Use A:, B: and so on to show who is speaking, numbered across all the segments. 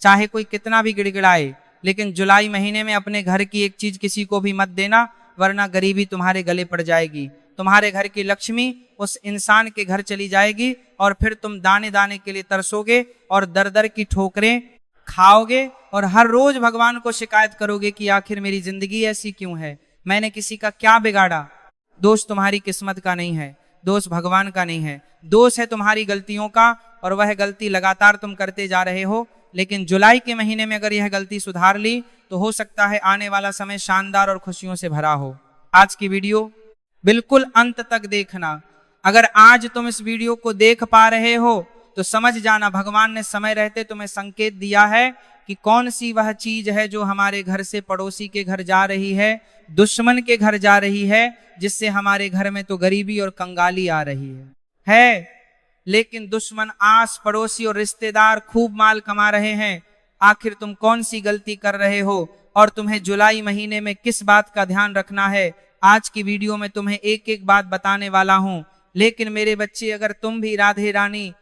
A: चाहे कोई कितना भी गिड़गिड़ाए, लेकिन जुलाई महीने में अपने घर की एक चीज किसी को भी मत देना, वरना गरीबी तुम्हारे गले पड़ जाएगी। तुम्हारे घर की लक्ष्मी उस इंसान के घर चली जाएगी और फिर तुम दाने दाने के लिए तरसोगे और दर दर की ठोकरें खाओगे और हर रोज भगवान को शिकायत करोगे कि आखिर मेरी जिंदगी ऐसी क्यों है, मैंने किसी का क्या बिगाड़ा। दोष तुम्हारी किस्मत का नहीं है, दोष भगवान का नहीं है, दोष है तुम्हारी गलतियों का, और वह गलती लगातार तुम करते जा रहे हो। लेकिन जुलाई के महीने में अगर यह गलती सुधार ली तो हो सकता है आने वाला समय शानदार और खुशियों से भरा हो। आज की वीडियो बिल्कुल अंत तक देखना। अगर आज तुम इस वीडियो को देख पा रहे हो तो समझ जाना भगवान ने समय रहते तुम्हें संकेत दिया है कि कौन सी वह चीज है जो हमारे घर से पड़ोसी के घर जा रही है, दुश्मन के घर जा रही है, जिससे हमारे घर में तो गरीबी और कंगाली आ रही है। लेकिन दुश्मन, आस पड़ोसी और रिश्तेदार खूब माल कमा रहे हैं। आखिर तुम कौन सी गलती कर रहे हो और तुम्हें जुलाई महीने में किस बात का ध्यान रखना है, आज की वीडियो में तुम्हें एक एक बात बताने वाला हूं। लेकिन मेरे बच्चे, अगर तुम भी राधे रानी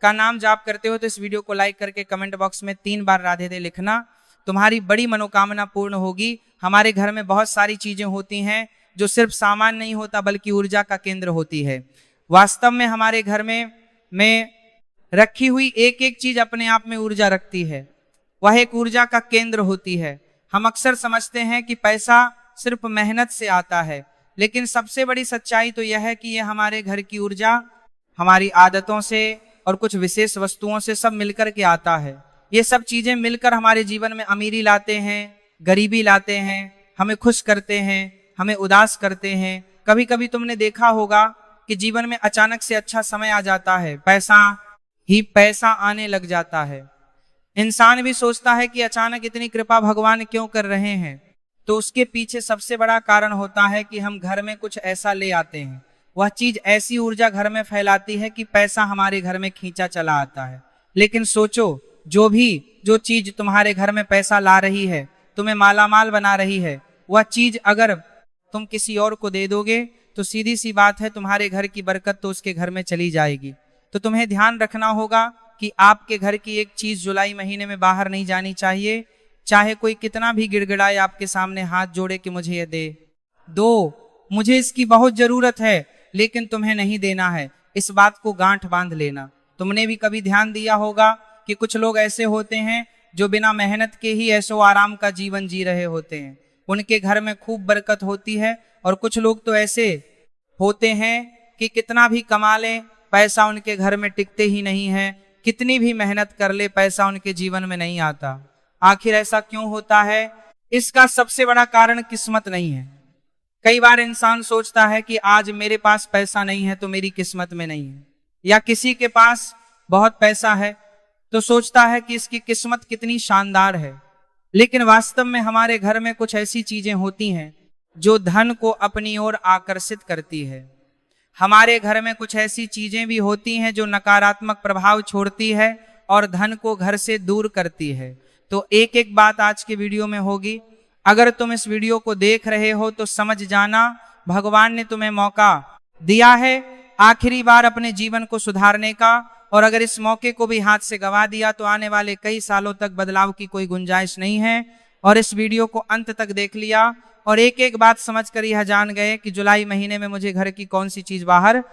A: का नाम जाप करते हो तो इस वीडियो को लाइक करके कमेंट बॉक्स में 3 बार राधे दे लिखना। तुम्हारी बड़ी मनोकामना पूर्ण होगी। हमारे घर में बहुत सारी चीजें होती हैं जो सिर्फ सामान नहीं होता बल्कि ऊर्जा का केंद्र होती है। वास्तव में हमारे घर में रखी हुई एक एक चीज अपने आप में ऊर्जा रखती है, वह एक ऊर्जा का केंद्र होती है। हम अक्सर समझते हैं कि पैसा सिर्फ मेहनत से आता है, लेकिन सबसे बड़ी सच्चाई तो यह है कि यह हमारे घर की ऊर्जा हमारी आदतों से और कुछ विशेष वस्तुओं से सब मिलकर के आता है। ये सब चीजें मिलकर हमारे जीवन में अमीरी लाते हैं, गरीबी लाते हैं, हमें खुश करते हैं, हमें उदास करते हैं। कभी कभी तुमने देखा होगा कि जीवन में अचानक से अच्छा समय आ जाता है, पैसा ही पैसा आने लग जाता है। इंसान भी सोचता है कि अचानक इतनी कृपा भगवान क्यों कर रहे हैं, तो उसके पीछे सबसे बड़ा कारण होता है कि हम घर में कुछ ऐसा ले आते हैं। वह चीज ऐसी ऊर्जा घर में फैलाती है कि पैसा हमारे घर में खींचा चला आता है। लेकिन सोचो, जो चीज तुम्हारे घर में पैसा ला रही है, तुम्हें मालामाल बना रही है, वह चीज अगर तुम किसी और को दे दोगे तो सीधी सी बात है तुम्हारे घर की बरकत तो उसके घर में चली जाएगी। तो तुम्हें ध्यान रखना होगा कि आपके घर की एक चीज जुलाई महीने में बाहर नहीं जानी चाहिए। चाहे कोई कितना भी गिड़गिड़ाए आपके सामने हाथ जोड़े कि मुझे ये दे दो, मुझे इसकी बहुत जरूरत है, लेकिन तुम्हें नहीं देना है, इस बात को गांठ बांध लेना। तुमने भी कभी ध्यान दिया होगा कि कुछ लोग ऐसे होते हैं जो बिना मेहनत के ही ऐशो आराम का जीवन जी रहे होते हैं, उनके घर में खूब बरकत होती है। और कुछ लोग तो ऐसे होते हैं कि कितना भी कमा ले पैसा उनके घर में टिकते ही नहीं है, कितनी भी मेहनत कर ले पैसा उनके जीवन में नहीं आता। आखिर ऐसा क्यों होता है? इसका सबसे बड़ा कारण किस्मत नहीं है। कई बार इंसान सोचता है कि आज मेरे पास पैसा नहीं है तो मेरी किस्मत में नहीं है, या किसी के पास बहुत पैसा है तो सोचता है कि इसकी किस्मत कितनी शानदार है। लेकिन वास्तव में हमारे घर में कुछ ऐसी चीजें होती हैं जो धन को अपनी ओर आकर्षित करती है। हमारे घर में कुछ ऐसी चीजें भी होती हैं जो नकारात्मक प्रभाव छोड़ती है और धन को घर से दूर करती है। तो एक एक बात आज के वीडियो में होगी। अगर तुम इस वीडियो को देख रहे हो तो समझ जाना भगवान ने तुम्हें मौका दिया है आखिरी बार अपने जीवन को सुधारने का, और अगर इस मौके को भी हाथ से गवा दिया तो आने वाले कई सालों तक बदलाव की कोई गुंजाइश नहीं है। और इस वीडियो को अंत तक देख लिया और एक एक बात समझ कर यह जान गए कि जुलाई महीने में मुझे घर की कौन सी चीज बाहर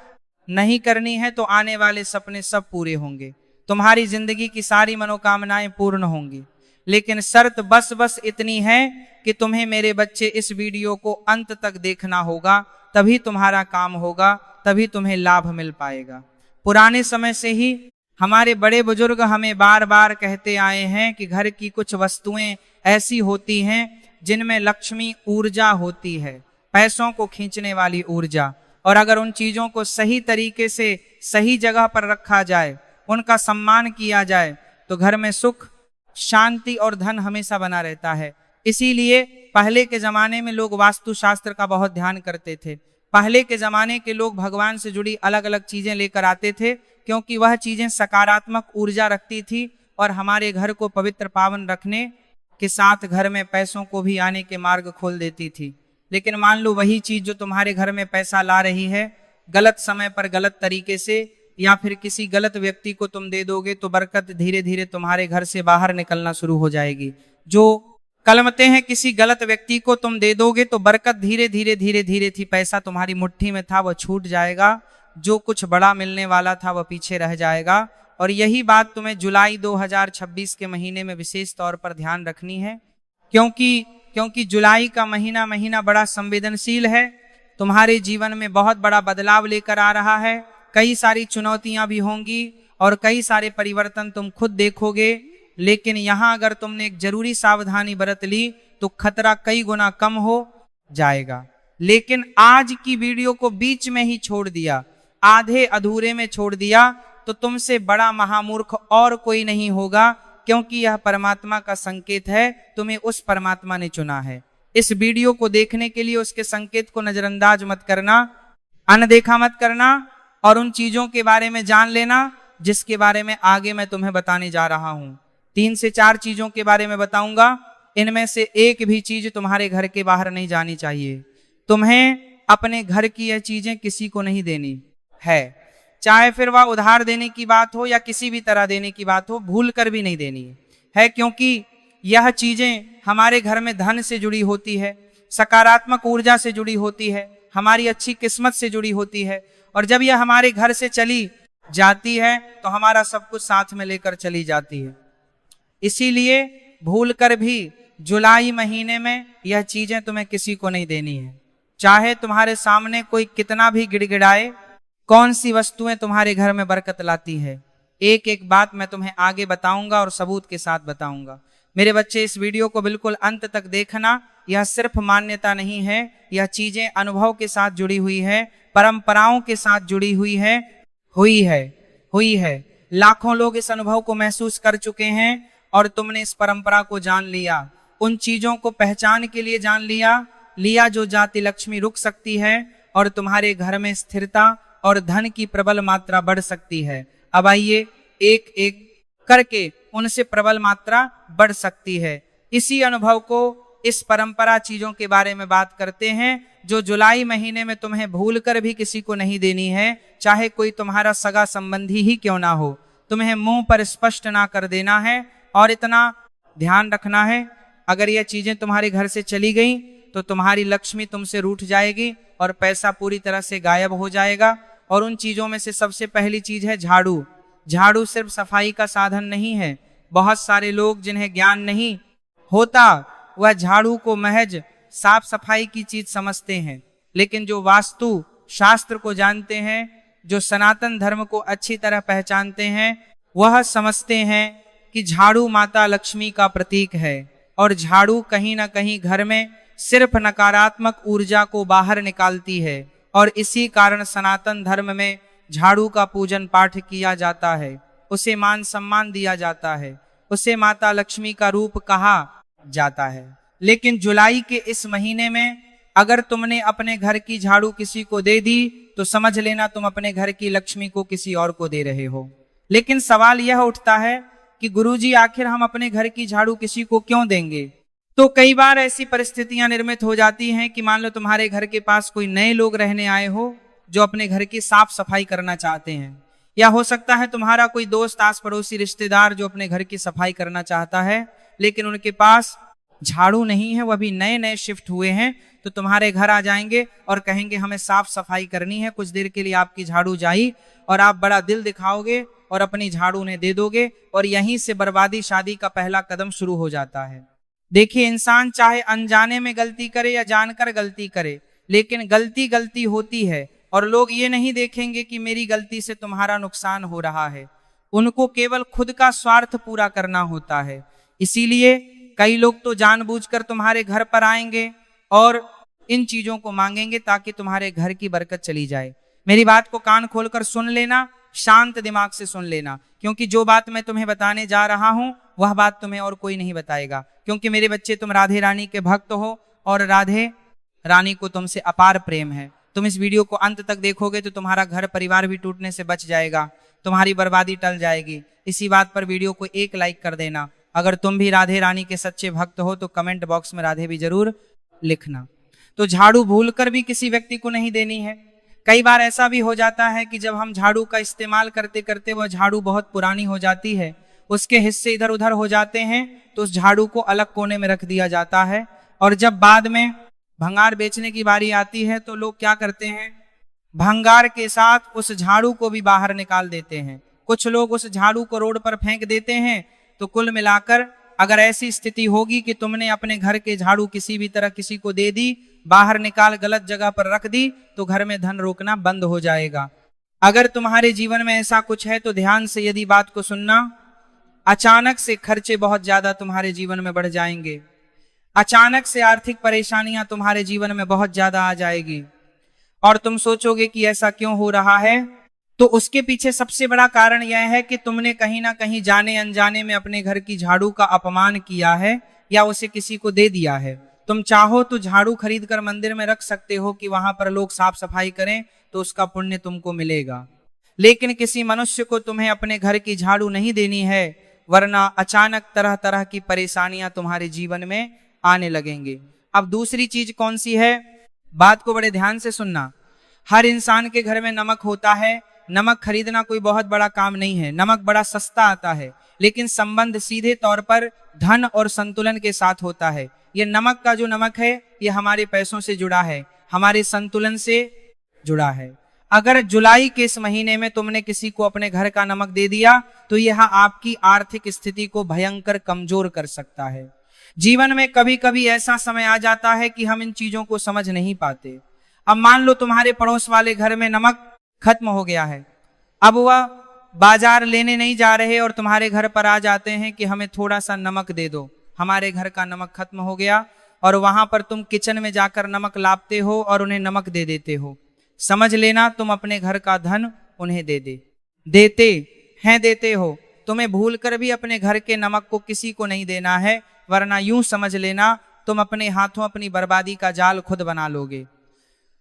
A: नहीं करनी है, तो आने वाले सपने सब पूरे होंगे, तुम्हारी जिंदगी की सारी मनोकामनाएं पूर्ण होंगी। लेकिन शर्त बस इतनी है कि तुम्हें मेरे बच्चे इस वीडियो को अंत तक देखना होगा, तभी तुम्हारा काम होगा, तभी तुम्हें लाभ मिल पाएगा। पुराने समय से ही हमारे बड़े बुजुर्ग हमें बार बार कहते आए हैं कि घर की कुछ वस्तुएं ऐसी होती हैं जिनमें लक्ष्मी ऊर्जा होती है, पैसों को खींचने वाली ऊर्जा, और अगर उन चीजों को सही तरीके से सही जगह पर रखा जाए, उनका सम्मान किया जाए, तो घर में सुख, शांति और धन हमेशा बना रहता है। इसीलिए पहले के जमाने में लोग वास्तुशास्त्र का बहुत ध्यान करते थे। पहले के जमाने के लोग भगवान से जुड़ी अलग अलग चीजें लेकर आते थे, क्योंकि वह चीजें सकारात्मक ऊर्जा रखती थी और हमारे घर को पवित्र पावन रखने के साथ घर में पैसों को भी आने के मार्ग खोल देती थी। लेकिन मान लो वही चीज जो तुम्हारे घर में पैसा ला रही है, गलत समय पर गलत तरीके से या फिर किसी गलत व्यक्ति को तुम दे दोगे तो बरकत धीरे धीरे तुम्हारे घर से बाहर निकलना शुरू हो जाएगी। जो कलमते हैं किसी गलत व्यक्ति को तुम दे दोगे तो बरकत धीरे धीरे धीरे धीरे थी, पैसा तुम्हारी मुट्ठी में था वह छूट जाएगा, जो कुछ बड़ा मिलने वाला था वह पीछे रह जाएगा। और यही बात तुम्हें जुलाई 2026 के महीने में विशेष तौर पर ध्यान रखनी है, क्योंकि जुलाई का महीना बड़ा संवेदनशील है, तुम्हारे जीवन में बहुत बड़ा बदलाव लेकर आ रहा है। कई सारी चुनौतियां भी होंगी और कई सारे परिवर्तन तुम खुद देखोगे, लेकिन यहाँ अगर तुमने एक जरूरी सावधानी बरत ली तो खतरा कई गुना कम हो जाएगा। लेकिन आज की वीडियो को बीच में ही छोड़ दिया, आधे अधूरे में छोड़ दिया, तो तुमसे बड़ा महामूर्ख और कोई नहीं होगा, क्योंकि यह परमात्मा का संकेत है, तुम्हें उस परमात्मा ने चुना है। इस वीडियो को देखने के लिए उसके संकेत को नजरअंदाज मत करना, अनदेखा मत करना और उन चीजों के बारे में जान लेना जिसके बारे में आगे मैं तुम्हें बताने जा रहा हूं। 3 से 4 चीजों के बारे में बताऊंगा, इनमें से एक भी चीज तुम्हारे घर के बाहर नहीं जानी चाहिए। तुम्हें अपने घर की यह चीजें किसी को नहीं देनी है, चाहे फिर वह उधार देने की बात हो या किसी भी तरह देने की बात हो, भूल कर भी नहीं देनी है, क्योंकि यह चीजें हमारे घर में धन से जुड़ी होती है, सकारात्मक ऊर्जा से जुड़ी होती है, हमारी अच्छी किस्मत से जुड़ी होती है। और जब यह हमारे घर से चली जाती है तो हमारा सब कुछ साथ में लेकर चली जाती है। इसीलिए भूल कर भी जुलाई महीने में यह चीजें तुम्हें किसी को नहीं देनी है, चाहे तुम्हारे सामने कोई कितना भी गिड़गिड़ाए। कौन सी वस्तुएं तुम्हारे घर में बरकत लाती है, एक एक बात मैं तुम्हें आगे बताऊंगा और सबूत के साथ बताऊंगा। मेरे बच्चे, इस वीडियो को बिल्कुल अंत तक देखना, यह सिर्फ मान्यता नहीं है, यह चीजें अनुभव के साथ जुड़ी हुई है, परंपराओं के साथ जुड़ी हुई है। लाखों लोग इस अनुभव को महसूस कर चुके हैं और तुमने इस परंपरा को जान लिया, उन चीजों को पहचान के लिए जान लिया जो जाति लक्ष्मी रुक सकती है और तुम्हारे घर में स्थिरता और धन की प्रबल मात्रा बढ़ सकती है। अब आइए एक एक करके उनसे प्रबल मात्रा बढ़ सकती है। इसी अनुभव को, इस परंपरा चीजों के बारे में बात करते हैं जो जुलाई महीने में तुम्हें भूल कर भी किसी को नहीं देनी है, चाहे कोई तुम्हारा सगा संबंधी ही क्यों ना हो। तुम्हें मुंह पर स्पष्ट ना कर देना है और इतना ध्यान रखना है, अगर यह चीजें तुम्हारे घर से चली गई तो तुम्हारी लक्ष्मी तुमसे रूठ जाएगी और पैसा पूरी तरह से गायब हो जाएगा। और उन चीजों में से सबसे पहली चीज है झाड़ू। झाड़ू सिर्फ सफाई का साधन नहीं है। बहुत सारे लोग जिन्हें ज्ञान नहीं होता वह झाड़ू को महज साफ सफाई की चीज समझते हैं, लेकिन जो वास्तु शास्त्र को जानते हैं, जो सनातन धर्म को अच्छी तरह पहचानते हैं, वह समझते हैं कि झाड़ू माता लक्ष्मी का प्रतीक है और झाड़ू कहीं ना कहीं घर में सिर्फ नकारात्मक ऊर्जा को बाहर निकालती है। और इसी कारण सनातन धर्म में झाड़ू का पूजन पाठ किया जाता है, उसे मान सम्मान दिया जाता है, उसे माता लक्ष्मी का रूप कहा जाता है। लेकिन जुलाई के इस महीने में अगर तुमने अपने घर की झाड़ू किसी को दे दी तो समझ लेना तुम अपने घर की लक्ष्मी को किसी और को दे रहे हो। लेकिन सवाल यह उठता है कि गुरुजी, आखिर हम अपने घर की झाड़ू किसी को क्यों देंगे? तो कई बार ऐसी परिस्थितियां निर्मित हो जाती हैं कि मान लो तुम्हारे घर के पास कोई नए लोग रहने आए हो जो अपने घर की साफ सफाई करना चाहते हैं, या हो सकता है तुम्हारा कोई दोस्त, आस पड़ोसी, रिश्तेदार जो अपने घर की सफाई करना चाहता है, लेकिन उनके पास झाड़ू नहीं है, वह भी नए शिफ्ट हुए हैं, तो तुम्हारे घर आ जाएंगे और कहेंगे हमें साफ सफाई करनी है। कुछ देर के लिए आपकी झाड़ू जाई और आप बड़ा दिल दिखाओगे और अपनी झाड़ू उन्हें दे दोगे और यहीं से बर्बादी, शादी का पहला कदम शुरू हो जाता है। देखिए, इंसान चाहे अनजाने में गलती करे या जानकर गलती करे, लेकिन गलती होती है और लोग ये नहीं देखेंगे कि मेरी गलती से तुम्हारा नुकसान हो रहा है। उनको केवल खुद का स्वार्थ पूरा करना होता है। इसीलिए कई लोग तो जानबूझकर तुम्हारे घर पर आएंगे और इन चीजों को मांगेंगे ताकि तुम्हारे घर की बरकत चली जाए। मेरी बात को कान खोलकर सुन लेना, शांत दिमाग से सुन लेना, क्योंकि जो बात मैं तुम्हें बताने जा रहा हूं वह बात तुम्हें और कोई नहीं बताएगा। क्योंकि मेरे बच्चे, तुम राधे रानी के भक्त हो और राधे रानी को तुमसे अपार प्रेम है। तुम इस वीडियो को अंत तक देखोगे तो तुम्हारा घर परिवार भी टूटने से बच जाएगा, तुम्हारी बर्बादी टल जाएगी। इसी बात पर वीडियो को एक लाइक कर देना। अगर तुम भी राधे रानी के सच्चे भक्त हो तो कमेंट बॉक्स में राधे भी जरूर लिखना। तो झाड़ू भूलकर भी किसी व्यक्ति को नहीं देनी है, कई बार ऐसा भी हो जाता है कि जब हम झाड़ू का इस्तेमाल करते करते वह झाड़ू बहुत पुरानी हो जाती है, उसके हिस्से इधर उधर हो जाते हैं, तो उस झाड़ू को अलग कोने में रख दिया जाता है। और जब बाद में भंगार बेचने की बारी आती है तो लोग क्या करते हैं, भंगार के साथ उस झाड़ू को भी बाहर निकाल देते हैं। कुछ लोग उस झाड़ू को रोड पर फेंक देते हैं। तो कुल मिलाकर अगर ऐसी स्थिति होगी कि तुमने अपने घर के झाड़ू किसी भी तरह किसी को दे दी, बाहर निकाल गलत जगह पर रख दी, तो घर में धन रोकना बंद हो जाएगा। अगर तुम्हारे जीवन में ऐसा कुछ है तो ध्यान से यदि बात को सुनना, अचानक से खर्चे बहुत ज्यादा तुम्हारे जीवन में बढ़ जाएंगे, अचानक से आर्थिक परेशानियां तुम्हारे जीवन में बहुत ज्यादा आ जाएगी और तुम सोचोगे कि ऐसा क्यों हो रहा है। तो उसके पीछे सबसे बड़ा कारण यह है कि तुमने कहीं ना कहीं जाने अनजाने में अपने घर की झाड़ू का अपमान किया है या उसे किसी को दे दिया है। तुम चाहो तो झाड़ू खरीद कर मंदिर में रख सकते हो कि वहां पर लोग साफ सफाई करें, तो उसका पुण्य तुमको मिलेगा। लेकिन किसी मनुष्य को तुम्हें अपने घर की झाड़ू नहीं देनी है, वरना अचानक तरह तरह की परेशानियां तुम्हारे जीवन में आने लगेंगे। अब दूसरी चीज कौन सी है, बात को बड़े ध्यान से सुनना। हर इंसान के घर में नमक होता है। नमक खरीदना कोई बहुत बड़ा काम नहीं है, नमक बड़ा सस्ता आता है, लेकिन संबंध सीधे तौर पर धन और संतुलन के साथ होता है। ये नमक का जो नमक है, ये हमारे पैसों से जुड़ा है, हमारे संतुलन से जुड़ा है। अगर जुलाई के इस महीने में तुमने किसी को अपने घर का नमक दे दिया, तो यह आपकी आर्थिक स्थिति को भयंकर कमजोर कर सकता है। जीवन में कभी कभी ऐसा समय आ जाता है कि हम इन चीजों को समझ नहीं पाते। अब मान लो तुम्हारे पड़ोस वाले घर में नमक खत्म हो गया है, अब वह बाजार लेने नहीं जा रहे और तुम्हारे घर पर आ जाते हैं कि हमें थोड़ा सा नमक दे दो, हमारे घर का नमक खत्म हो गया, और वहां पर तुम किचन में जाकर नमक लाते हो और उन्हें नमक दे देते हो। समझ लेना तुम अपने घर का धन उन्हें देते हो। तुम्हें भूलकर भी अपने घर के नमक को किसी को नहीं देना है, वरना यूं समझ लेना तुम अपने हाथों अपनी बर्बादी का जाल खुद बना लोगे।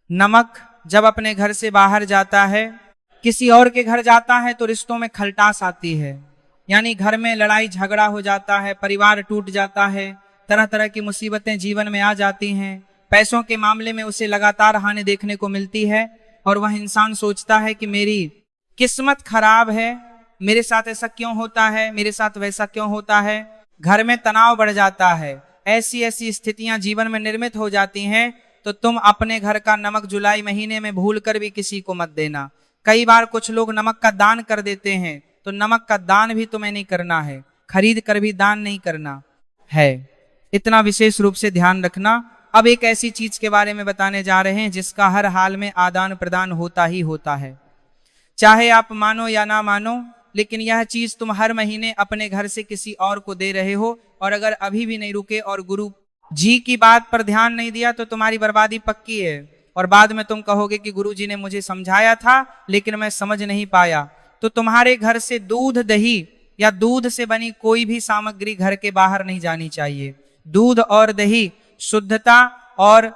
A: नमक जब अपने घर से बाहर जाता है, किसी और के घर जाता है, तो रिश्तों में खलटास आती है, यानी घर में लड़ाई झगड़ा हो जाता है, परिवार टूट जाता है, तरह तरह की मुसीबतें जीवन में आ जाती हैं। पैसों के मामले में उसे लगातार हानि देखने को मिलती है और वह इंसान सोचता है कि मेरी किस्मत खराब है, मेरे साथ ऐसा क्यों होता है, मेरे साथ वैसा क्यों होता है। घर में तनाव बढ़ जाता है। ऐसी ऐसी स्थितियां जीवन में निर्मित हो जाती हैं। तो तुम अपने घर का नमक जुलाई महीने में भूल कर भी किसी को मत देना। कई बार कुछ लोग नमक का दान कर देते हैं, तो नमक का दान भी तुम्हें नहीं करना है, खरीद कर भी दान नहीं करना है। इतना विशेष रूप से ध्यान रखना। अब एक ऐसी चीज के बारे में बताने जा रहे हैं जिसका हर हाल में आदान प्रदान होता ही होता है, चाहे आप मानो या ना मानो, लेकिन यह चीज तुम हर महीने अपने घर से किसी और को दे रहे हो, और अगर अभी भी नहीं रुके और गुरु जी की बात पर ध्यान नहीं दिया तो तुम्हारी बर्बादी पक्की है। और बाद में तुम कहोगे कि गुरु जी ने मुझे समझाया था लेकिन मैं समझ नहीं पाया। तो तुम्हारे घर से दूध, दही या दूध से बनी कोई भी सामग्री घर के बाहर नहीं जानी चाहिए। दूध और दही शुद्धता और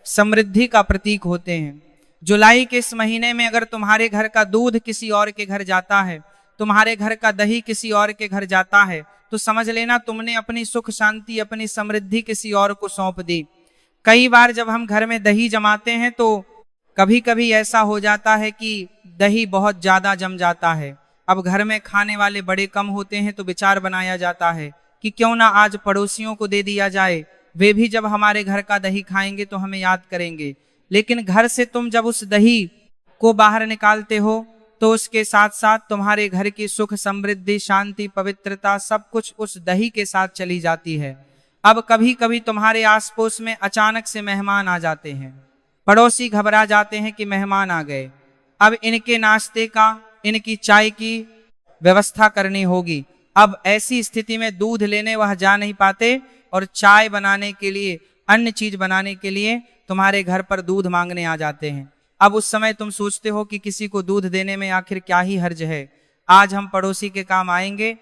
A: समृद्धि का प्रतीक होते हैं। जुलाई के इस महीने में अगर तुम्हारे घर का दूध किसी और के घर जाता है, तुम्हारे घर का दही किसी और के घर जाता है, तो समझ लेना तुमने अपनी सुख शांति, अपनी समृद्धि किसी और को सौंप दी। कई बार जब हम घर में दही जमाते हैं तो कभी कभी ऐसा हो जाता है कि दही बहुत ज्यादा जम जाता है। अब घर में खाने वाले बड़े कम होते हैं तो विचार बनाया जाता है कि क्यों ना आज पड़ोसियों को दे दिया जाए, वे भी जब हमारे घर का दही खाएंगे तो हमें याद करेंगे। लेकिन घर से तुम जब उस दही को बाहर निकालते हो तो उसके साथ साथ तुम्हारे घर की सुख, समृद्धि, शांति, पवित्रता सब कुछ उस दही के साथ चली जाती है। अब कभी कभी तुम्हारे आस पड़ोस में अचानक से मेहमान आ जाते हैं, पड़ोसी घबरा जाते हैं कि मेहमान आ गए, अब इनके नाश्ते का, इनकी चाय की व्यवस्था करनी होगी। अब ऐसी स्थिति में दूध लेने वह जा नहीं पाते और चाय बनाने के लिए, अन्य चीज बनाने के लिए तुम्हारे घर पर दूध मांगने आ जाते हैं। अब उस समय तुम सोचते हो कि किसी को दूध देने में आखिर क्या ही हर्ज है, आज हम पड़ोसी के काम आएंगे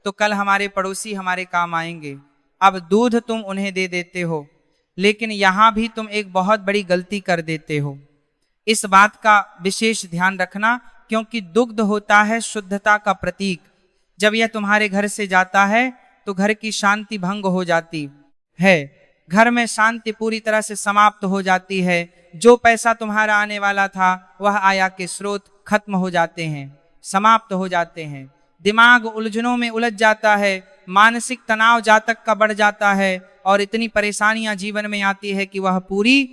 A: तो कल हमारे पड़ोसी हमारे काम आएंगे। अब दूध तुम उन्हें दे देते हो, लेकिन यहां भी तुम एक बहुत बड़ी गलती कर देते हो। इस बात का विशेष ध्यान रखना, क्योंकि दुग्ध होता है शुद्धता का प्रतीक। जब यह तुम्हारे घर से जाता है तो घर की शांति भंग हो जाती है, घर में शांति पूरी तरह से समाप्त हो जाती है, जो पैसा तुम्हारा आने वाला था वह आया के स्रोत खत्म हो जाते हैं, समाप्त हो जाते हैं। दिमाग उलझनों में उलझ जाता है, मानसिक तनाव जातक का बढ़ जाता है और इतनी परेशानियां जीवन में आती है कि वह पूरी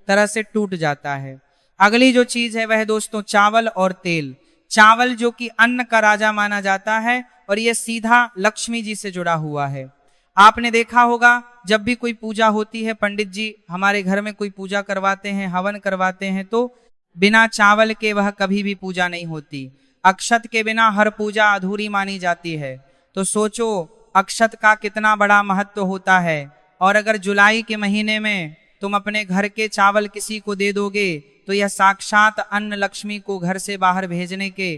A: तरह से टूट जाता है। अगली जो चीज है वह दोस्तों चावल और तेल। चावल जो कि अन्न का राजा माना जाता है और यह सीधा लक्ष्मी जी से जुड़ा हुआ है। आपने देखा होगा जब भी कोई पूजा होती है, पंडित जी हमारे घर में कोई पूजा करवाते हैं, हवन करवाते हैं, तो बिना चावल के वह कभी भी पूजा नहीं होती। अक्षत के बिना हर पूजा अधूरी मानी जाती है। तो सोचो अक्षत का कितना बड़ा महत्व होता है। और अगर जुलाई के महीने में तुम अपने घर के चावल किसी को दे दोगे तो यह साक्षात अन्न लक्ष्मी को घर से बाहर भेजने के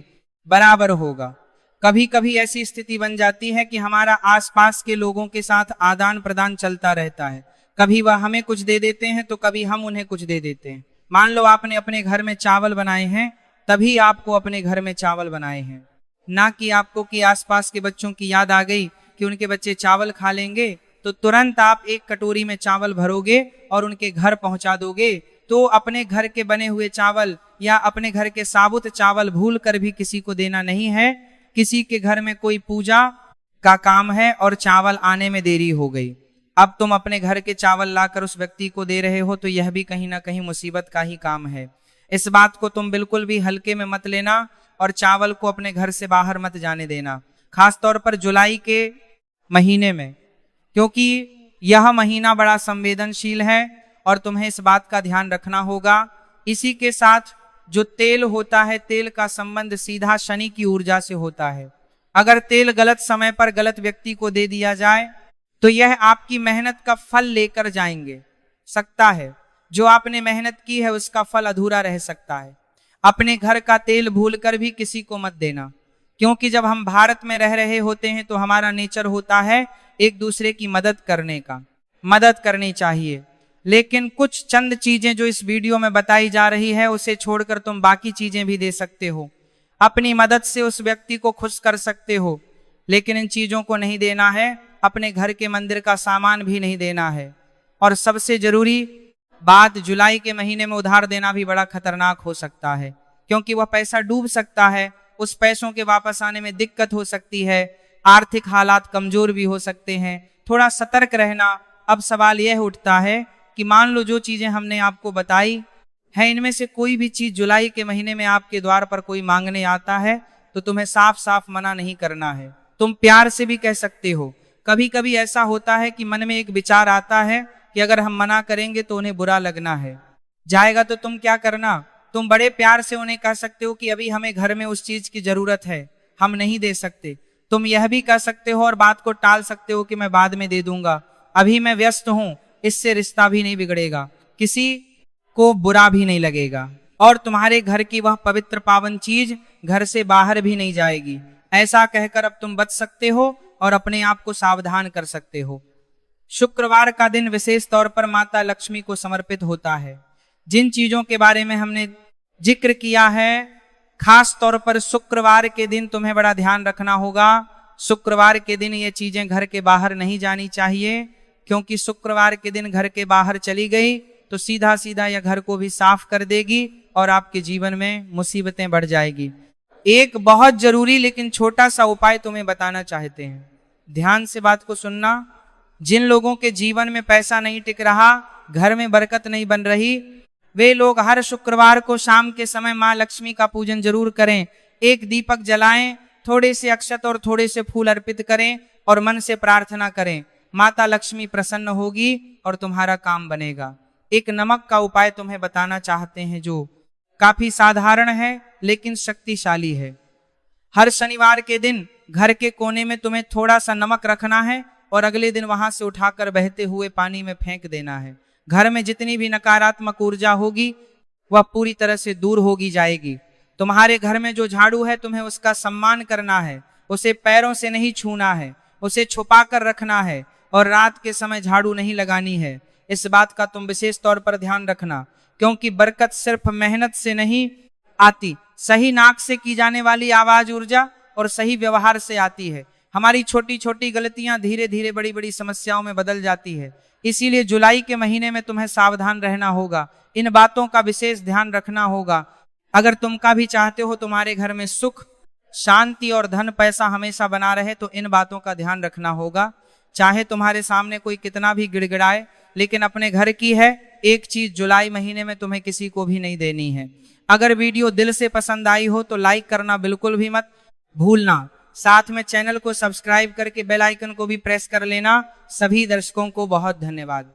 A: बराबर होगा। कभी कभी ऐसी स्थिति बन जाती है कि हमारा आसपास के लोगों के साथ आदान प्रदान चलता रहता है। कभी वह हमें कुछ दे देते हैं तो कभी हम उन्हें कुछ दे देते हैं। मान लो आपने अपने घर में चावल बनाए हैं, तभी आपको अपने घर में चावल बनाए हैं, ना कि आपको कि आसपास के बच्चों की याद आ गई कि उनके बच्चे चावल खा लेंगे तो तुरंत आप एक कटोरी में चावल भरोगे और उनके घर पहुंचा दोगे। तो अपने घर के बने हुए चावल या अपने घर के साबुत चावल भूल कर भी किसी को देना नहीं है। किसी के घर में कोई पूजा का काम है और चावल आने में देरी हो गई, अब तुम अपने घर के चावल लाकर उस व्यक्ति को दे रहे हो, तो यह भी कहीं ना कहीं मुसीबत का ही काम है। इस बात को तुम बिल्कुल भी हल्के में मत लेना और चावल को अपने घर से बाहर मत जाने देना, खासतौर पर जुलाई के महीने में, क्योंकि यह महीना बड़ा संवेदनशील है और तुम्हें इस बात का ध्यान रखना होगा। इसी के साथ जो तेल होता है, तेल का संबंध सीधा शनि की ऊर्जा से होता है। अगर तेल गलत समय पर गलत व्यक्ति को दे दिया जाए तो यह आपकी मेहनत का फल लेकर जाएंगे सकता है। जो आपने मेहनत की है उसका फल अधूरा रह सकता है। अपने घर का तेल भूलकर भी किसी को मत देना, क्योंकि जब हम भारत में रह रहे होते हैं तो हमारा नेचर होता है एक दूसरे की मदद करने का। मदद करनी चाहिए, लेकिन कुछ चंद चीजें जो इस वीडियो में बताई जा रही है उसे छोड़कर तुम बाकी चीजें भी दे सकते हो। अपनी मदद से उस व्यक्ति को खुश कर सकते हो, लेकिन इन चीजों को नहीं देना है। अपने घर के मंदिर का सामान भी नहीं देना है। और सबसे जरूरी बात, जुलाई के महीने में उधार देना भी बड़ा खतरनाक हो सकता है, क्योंकि वह पैसा डूब सकता है। उस पैसों के वापस आने में दिक्कत हो सकती है, आर्थिक हालात कमजोर भी हो सकते हैं। थोड़ा सतर्क रहना। अब सवाल यह उठता है कि मान लो जो चीजें हमने आपको बताई है, इनमें से कोई भी चीज जुलाई के महीने में आपके द्वार पर कोई मांगने आता है तो तुम्हें साफ साफ मना नहीं करना है। तुम प्यार से भी कह सकते हो। कभी कभी ऐसा होता है कि मन में एक विचार आता है कि अगर हम मना करेंगे तो उन्हें बुरा लगना है जाएगा, तो तुम क्या करना, तुम बड़े प्यार से उन्हें कह सकते हो कि अभी हमें घर में उस चीज की जरूरत है, हम नहीं दे सकते। तुम यह भी कह सकते हो और बात को टाल सकते हो कि मैं बाद में दे दूंगा, अभी मैं व्यस्त हूं, इससे रिश्ता भी नहीं बिगड़ेगा, किसी को बुरा भी नहीं लगेगा और तुम्हारे घर की वह पवित्र पावन चीज घर से बाहर भी नहीं जाएगी। ऐसा कहकर अब तुम बच सकते हो और अपने आप को सावधान कर सकते हो। शुक्रवार का दिन विशेष तौर पर माता लक्ष्मी को समर्पित होता है। जिन चीजों के बारे में हमने जिक्र किया है, खास तौर पर शुक्रवार के दिन तुम्हें बड़ा ध्यान रखना होगा। शुक्रवार के दिन ये चीजें घर के बाहर नहीं जानी चाहिए, क्योंकि शुक्रवार के दिन घर के बाहर चली गई तो सीधा सीधा यह घर को भी साफ कर देगी और आपके जीवन में मुसीबतें बढ़ जाएगी। एक बहुत जरूरी लेकिन छोटा सा उपाय तुम्हें बताना चाहते हैं, ध्यान से बात को सुनना। जिन लोगों के जीवन में पैसा नहीं टिक रहा, घर में बरकत नहीं बन रही, वे लोग हर शुक्रवार को शाम के समय माँ लक्ष्मी का पूजन जरूर करें। एक दीपक जलाएं, थोड़े से अक्षत और थोड़े से फूल अर्पित करें और मन से प्रार्थना करें। माता लक्ष्मी प्रसन्न होगी और तुम्हारा काम बनेगा। एक नमक का उपाय तुम्हें बताना चाहते हैं जो काफी साधारण है लेकिन शक्तिशाली है। हर शनिवार के दिन घर के कोने में तुम्हें थोड़ा सा नमक रखना है और अगले दिन वहां से उठाकर बहते हुए पानी में फेंक देना है। घर में जितनी भी नकारात्मक ऊर्जा होगी वह पूरी तरह से दूर होगी जाएगी। तुम्हारे घर में जो झाड़ू है तुम्हें उसका सम्मान करना है, उसे पैरों से नहीं छूना है, उसे छुपा कर रखना है और रात के समय झाड़ू नहीं लगानी है। इस बात का तुम विशेष तौर पर ध्यान रखना, क्योंकि बरकत सिर्फ मेहनत से नहीं आती, सही नाक से की जाने वाली आवाज ऊर्जा और सही व्यवहार से आती है। हमारी छोटी छोटी गलतियां धीरे धीरे बड़ी बड़ी समस्याओं में बदल जाती है। इसीलिए जुलाई के महीने में तुम्हें सावधान रहना होगा, इन बातों का विशेष ध्यान रखना होगा। अगर तुम का भी चाहते हो तुम्हारे घर में सुख, शांति और धन पैसा हमेशा बना रहे, तो इन बातों का ध्यान रखना होगा। चाहे तुम्हारे सामने कोई कितना भी गिड़गिड़ाए, लेकिन अपने घर की है एक चीज जुलाई महीने में तुम्हें किसी को भी नहीं देनी है। अगर वीडियो दिल से पसंद आई हो तो लाइक करना बिल्कुल भी मत भूलना। साथ में चैनल को सब्सक्राइब करके बेल आइकन को भी प्रेस कर लेना। सभी दर्शकों को बहुत धन्यवाद।